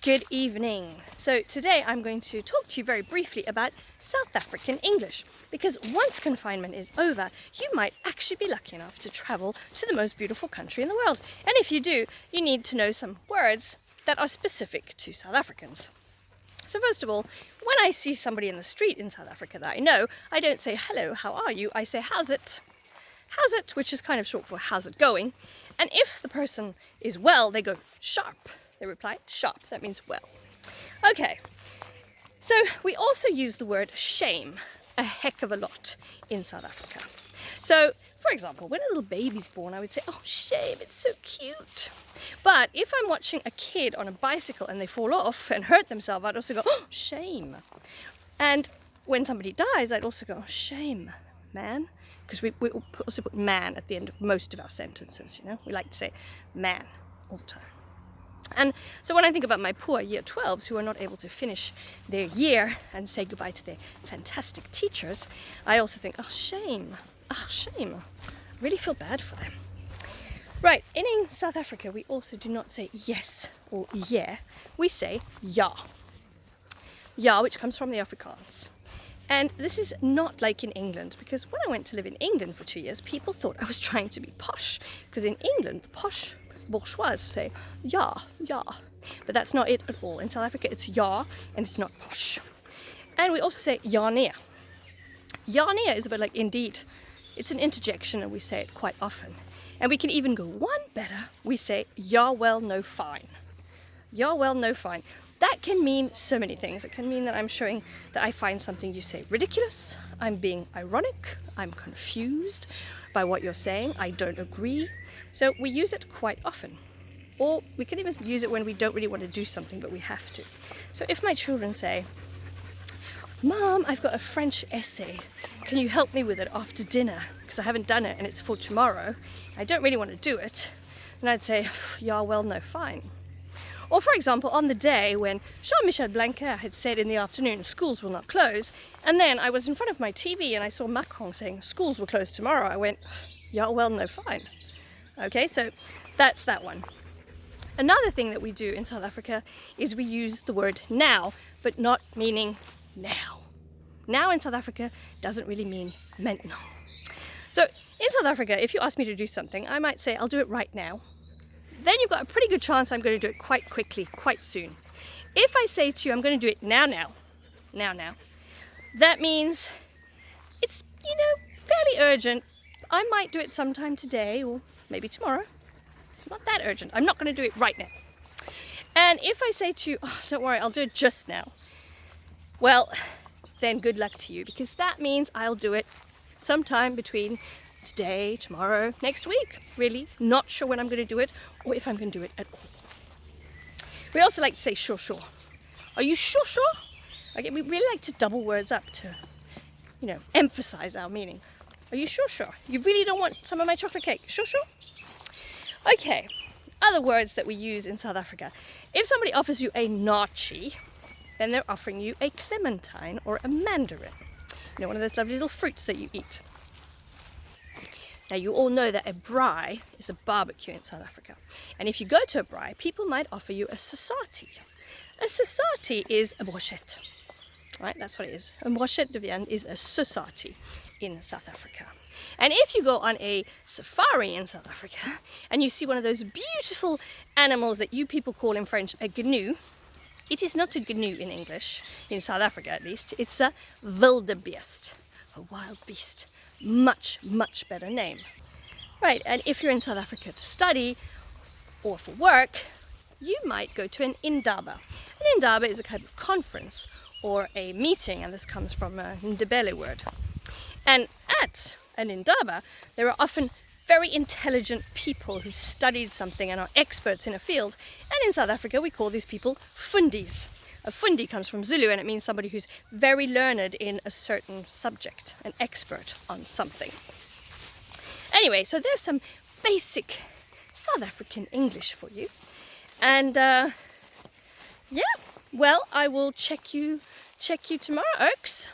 Good evening. So today I'm going to talk to you very briefly about South African English, because once confinement is over, you might actually be lucky enough to travel to the most beautiful country in the world. And if you do, you need to know some words that are specific to South Africans. So first of all, when I see somebody in the street in South Africa that I know, I don't say, hello, how are you? I say, how's it? How's it, which is kind of short for how's it going? And if the person is well, they go sharp. They reply sharp. That means well. Okay. So we also use the word shame a heck of a lot in South Africa. So, for example, when a little baby's born, I would say, oh, shame, it's so cute. But if I'm watching a kid on a bicycle and they fall off and hurt themselves, I'd also go, oh, shame. And when somebody dies, I'd also go, oh, shame, man. Because we also put man at the end of most of our sentences, you know. We like to say man all the time. And so when I think about my poor year 12s who are not able to finish their year and say goodbye to their fantastic teachers, I also think, oh, shame. Oh, shame. I really feel bad for them. Right, in South Africa, we also do not say yes or yeah. We say ja. Ja, which comes from the Afrikaans. And this is not like in England, because when I went to live in England for 2 years, people thought I was trying to be posh. Because in England, the posh bourgeois say ja, ja. But that's not it at all. In South Africa, it's ja, and it's not posh. And we also say ja nee. Ja nee is a bit like indeed. It's an interjection, and we say it quite often. And we can even go one better. We say ja well no fine. Ja well no fine. That can mean so many things. It can mean that I'm showing that I find something you say ridiculous. I'm being ironic. I'm confused by what you're saying. I don't agree. So we use it quite often. Or we can even use it when we don't really want to do something, but we have to. So if my children say, Mom, I've got a French essay. Can you help me with it after dinner? Because I haven't done it and it's for tomorrow. I don't really want to do it. And I'd say, yeah, well, no, fine. Or for example, on the day when Jean-Michel Blanquer had said in the afternoon, schools will not close, and then I was in front of my TV and I saw Macron saying, schools will close tomorrow, I went, yeah, well, no, fine. Okay, so that's that one. Another thing that we do in South Africa is we use the word now, but not meaning now. Now in South Africa doesn't really mean maintenant. So in South Africa, if you ask me to do something, I might say, I'll do it right now. Then you've got a pretty good chance I'm going to do it quite quickly, quite soon. If I say to you, I'm going to do it now, that means it's, fairly urgent. I might do it sometime today or maybe tomorrow. It's not that urgent. I'm not going to do it right now. And if I say to you, oh, don't worry, I'll do it just now. Well, then good luck to you, because that means I'll do it sometime between today, tomorrow, next week. Really not sure when I'm going to do it or if I'm going to do it at all. We also like to say sure. Are you sure? Okay, we really like to double words up to, emphasize our meaning. Are you sure? You really don't want some of my chocolate cake? Sure? Okay, other words that we use in South Africa. If somebody offers you a naartjie, then they're offering you a clementine or a mandarin. One of those lovely little fruits that you eat. Now, you all know that a braai is a barbecue in South Africa. And if you go to a braai, people might offer you a sosati. A sosati is a brochette. Right, that's what it is. A brochette de viande is a sosati in South Africa. And if you go on a safari in South Africa and you see one of those beautiful animals that you people call in French a gnu, it is not a gnu in English, in South Africa at least. It's a wildebeest, a wild beast. Much, much better name. Right, and if you're in South Africa to study or for work, you might go to an indaba. An indaba is a kind of conference or a meeting, and this comes from a Ndebele word. And at an indaba, there are often very intelligent people who studied something and are experts in a field. And in South Africa, we call these people fundis. A fundi comes from Zulu, and it means somebody who's very learned in a certain subject, an expert on something. Anyway, so there's some basic South African English for you. And I will check you tomorrow, Oaks.